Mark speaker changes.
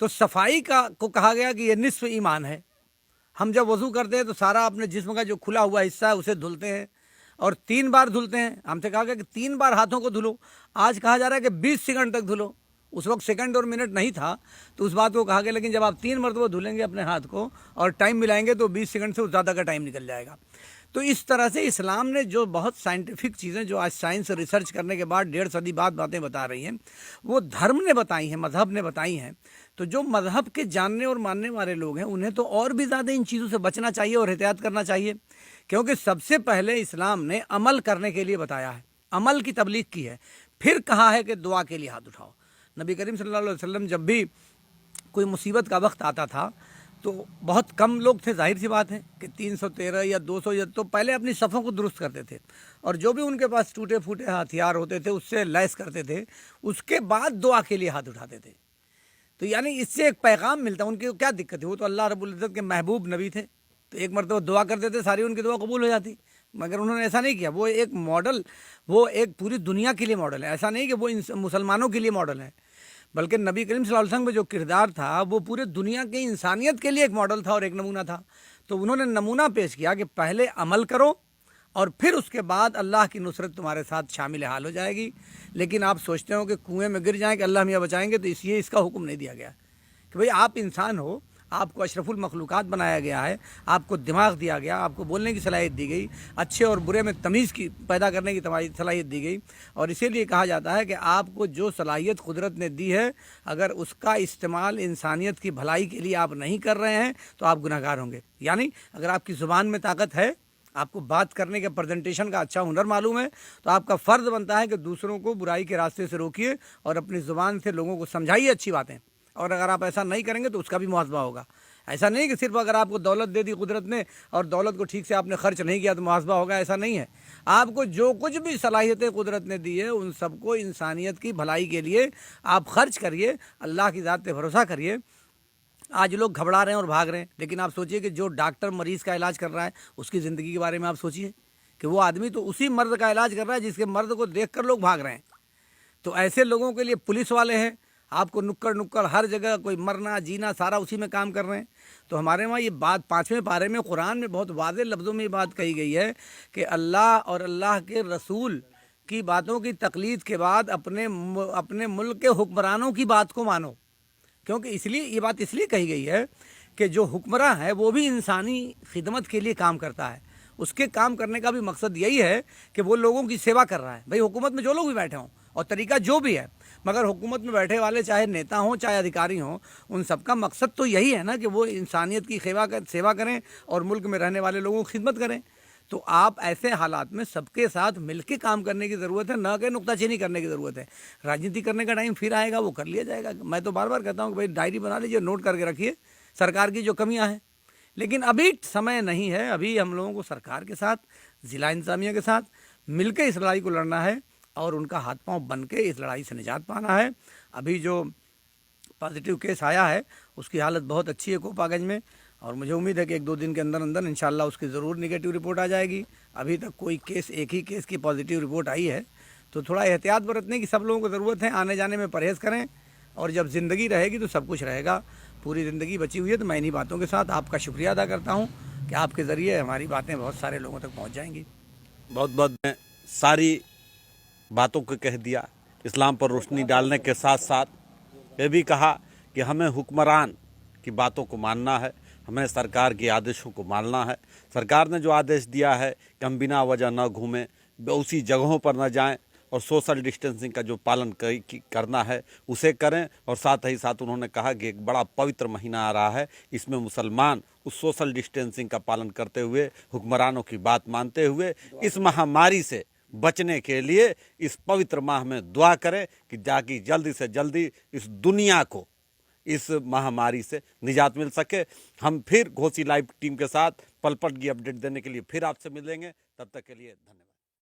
Speaker 1: تو صفائی کو کہا گیا کہ یہ نصف ایمان ہے. ہم جب وضو کرتے ہیں تو سارا اپنے جسم کا جو کھلا ہوا حصہ ہے اسے دھلتے ہیں اور 3 بار دھلتے ہیں. ہم سے کہا گیا کہ 3 بار ہاتھوں کو دھلو. آج کہا جا رہا ہے کہ 20 سیکنڈ تک دھلو. اس وقت سیکنڈ اور منٹ نہیں تھا تو اس بات کو کہا گیا، لیکن جب آپ 3 مرتبہ دھلیں گے اپنے ہاتھ کو اور ٹائم ملائیں گے تو 20 سیکنڈ سے زیادہ کا ٹائم نکل جائے گا. تو اس طرح سے اسلام نے جو بہت سائنٹیفک چیزیں جو آج سائنس ریسرچ کرنے کے بعد 1.5 صدی بعد باتیں بتا رہی ہیں وہ دھرم نے بتائی ہیں، مذہب نے بتائی ہیں. تو جو مذہب کے جاننے اور ماننے والے لوگ ہیں انہیں تو اور بھی زیادہ ان چیزوں سے بچنا چاہیے اور احتیاط کرنا چاہیے، کیونکہ سب سے پہلے اسلام نے عمل کرنے کے لیے بتایا ہے، عمل کی تبلیغ کی ہے، پھر کہا ہے کہ دعا کے لیے ہاتھ اٹھاؤ. نبی کریم صلی اللہ علیہ وسلم جب بھی کوئی مصیبت کا وقت آتا تھا تو بہت کم لوگ تھے، ظاہر سی بات ہے کہ 313 یا 200 یا تو پہلے اپنی صفوں کو درست کرتے تھے اور جو بھی ان کے پاس ٹوٹے پھوٹے ہتھیار ہوتے تھے اس سے لیس کرتے تھے، اس کے بعد دعا کے لیے ہاتھ اٹھاتے تھے. تو یعنی اس سے ایک پیغام ملتا. ان کی کیا دقت ہے، وہ تو اللہ رب العزت کے محبوب نبی تھے، تو ایک مرتبہ دعا کرتے تھے ساری ان کی دعا قبول ہو جاتی. مگر انہوں نے ایسا نہیں کیا. وہ ایک ماڈل، وہ ایک پوری دنیا کے لیے ماڈل ہے. ایسا نہیں کہ وہ مسلمانوں کے لیے ماڈل ہے، بلکہ نبی کریم صلی اللہ علیہ وسلم میں جو کردار تھا وہ پورے دنیا کی انسانیت کے لیے ایک ماڈل تھا اور ایک نمونہ تھا. تو انہوں نے نمونہ پیش کیا کہ پہلے عمل کرو اور پھر اس کے بعد اللہ کی نصرت تمہارے ساتھ شامل حال ہو جائے گی. لیکن آپ سوچتے ہو کہ کنویں میں گر جائیں کہ اللہ میاں بچائیں گے، تو اس کا حکم نہیں دیا گیا کہ بھئی آپ انسان ہو، آپ کو اشرف المخلوقات بنایا گیا ہے، آپ کو دماغ دیا گیا، آپ کو بولنے کی صلاحیت دی گئی، اچھے اور برے میں تمیز کی پیدا کرنے کی صلاحیت دی گئی. اور اسی لیے کہا جاتا ہے کہ آپ کو جو صلاحیت قدرت نے دی ہے اگر اس کا استعمال انسانیت کی بھلائی کے لیے آپ نہیں کر رہے ہیں تو آپ گناہ گار ہوں گے. یعنی اگر آپ کی زبان میں طاقت ہے، آپ کو بات کرنے کے پریزنٹیشن کا اچھا ہنر معلوم ہے، تو آپ کا فرض بنتا ہے کہ دوسروں کو برائی کے راستے سے روکیے اور اپنی زبان سے لوگوں کو سمجھائیے اچھی باتیں. اور اگر آپ ایسا نہیں کریں گے تو اس کا بھی محاسبہ ہوگا. ایسا نہیں کہ صرف اگر آپ کو دولت دے دی قدرت نے اور دولت کو ٹھیک سے آپ نے خرچ نہیں کیا تو محاسبہ ہوگا، ایسا نہیں ہے. آپ کو جو کچھ بھی صلاحیتیں قدرت نے دی ہے ان سب کو انسانیت کی بھلائی کے لیے آپ خرچ کریے، اللہ کی ذات پہ بھروسہ کریے. آج لوگ گھبرا رہے ہیں اور بھاگ رہے ہیں، لیکن آپ سوچئے کہ جو ڈاکٹر مریض کا علاج کر رہا ہے اس کی زندگی کے بارے میں آپ سوچئے کہ وہ آدمی تو اسی مرض کا علاج کر رہا ہے جس کے مرض کو دیکھ کر لوگ بھاگ رہے ہیں. تو ایسے لوگوں کے لیے پولیس والے ہیں، آپ کو نکڑ ہر جگہ کوئی مرنا جینا سارا اسی میں کام کر رہے ہیں. تو ہمارے وہاں یہ بات 5ویں پارے میں قرآن میں بہت واضح لفظوں میں یہ بات کہی گئی ہے کہ اللہ اور اللہ کے رسول کی باتوں کی تقلید کے بعد اپنے ملک کے حکمرانوں کی بات کو مانو. کیونکہ اس لیے یہ بات اس لیے کہی گئی ہے کہ جو حکمراں ہے وہ بھی انسانی خدمت کے لیے کام کرتا ہے. اس کے کام کرنے کا بھی مقصد یہی ہے کہ وہ لوگوں کی سیوا کر رہا ہے. بھئی حکومت میں جو لوگ بھی بیٹھے ہوں اور طریقہ جو بھی ہے، مگر حکومت میں بیٹھے والے چاہے نیتا ہوں چاہے ادھیکاری ہوں، ان سب کا مقصد تو یہی ہے نا کہ وہ انسانیت کی سیوا کریں اور ملک میں رہنے والے لوگوں کی خدمت کریں. تو آپ ایسے حالات میں سب کے ساتھ مل کے کام کرنے کی ضرورت ہے، نہ کہ نکتہ چینی کرنے کی ضرورت ہے. راجنیتی کرنے کا ٹائم پھر آئے گا، وہ کر لیا جائے گا. میں تو بار بار کہتا ہوں کہ بھائی ڈائری بنا لیجیے، نوٹ کر کے رکھیے سرکار کی جو کمیاں ہیں. لیکن ابھی سمے نہیں ہے. ابھی ہم لوگوں کو سرکار کے ساتھ، ضلع انتظامیہ کے ساتھ مل کے اس لڑائی کو لڑنا ہے اور ان کا ہاتھ پاؤں بن کے اس لڑائی سے نجات پانا ہے. ابھی جو پازیٹیو کیس آیا ہے اس کی حالت بہت اچھی ہے کوپا گنج میں، اور مجھے امید ہے کہ 1-2 دن کے اندر انشاءاللہ اس کی ضرور نگیٹو رپورٹ آ جائے گی. ابھی تک کوئی کیس، ایک ہی کیس کی پازیٹیو رپورٹ آئی ہے. تو تھوڑا احتیاط برتنے کی سب لوگوں کو ضرورت ہے. آنے جانے میں پرہیز کریں اور جب زندگی رہے گی تو سب کچھ رہے گا. پوری زندگی بچی ہوئی ہے تو میں انہی باتوں کے ساتھ آپ کا شکریہ ادا کرتا ہوں کہ آپ کے ذریعے ہماری باتیں بہت سارے لوگوں تک پہنچ جائیں گی.
Speaker 2: بہت بہت ساری باتوں کو کہہ دیا. اسلام پر روشنی ڈالنے کے ساتھ ساتھ یہ بھی کہا کہ ہمیں حکمران کی باتوں کو ماننا ہے، ہمیں سرکار کے آدیشوں کو ماننا ہے. سرکار نے جو آدیش دیا ہے کہ ہم بنا وجہ نہ گھومیں، اسی جگہوں پر نہ جائیں اور سوشل ڈسٹینسنگ کا جو پالن کرنا ہے اسے کریں. اور ساتھ ہی ساتھ انہوں نے کہا کہ ایک بڑا پوتر مہینہ آ رہا ہے، اس میں مسلمان اس سوشل ڈسٹینسنگ کا پالن کرتے ہوئے، حکمرانوں کی بات مانتے ہوئے اس مہاماری سے بچنے کے لیے اس پوتر ماہ میں دعا کریں کہ تاکہ جلدی سے جلدی اس دنیا کو اس مہاماری سے نجات مل سکے. ہم پھر گھوسی لائیو ٹیم کے ساتھ پل پل کی اپڈیٹ دینے کے لیے پھر آپ سے ملیں گے. تب تک کے لیے دھنیواد.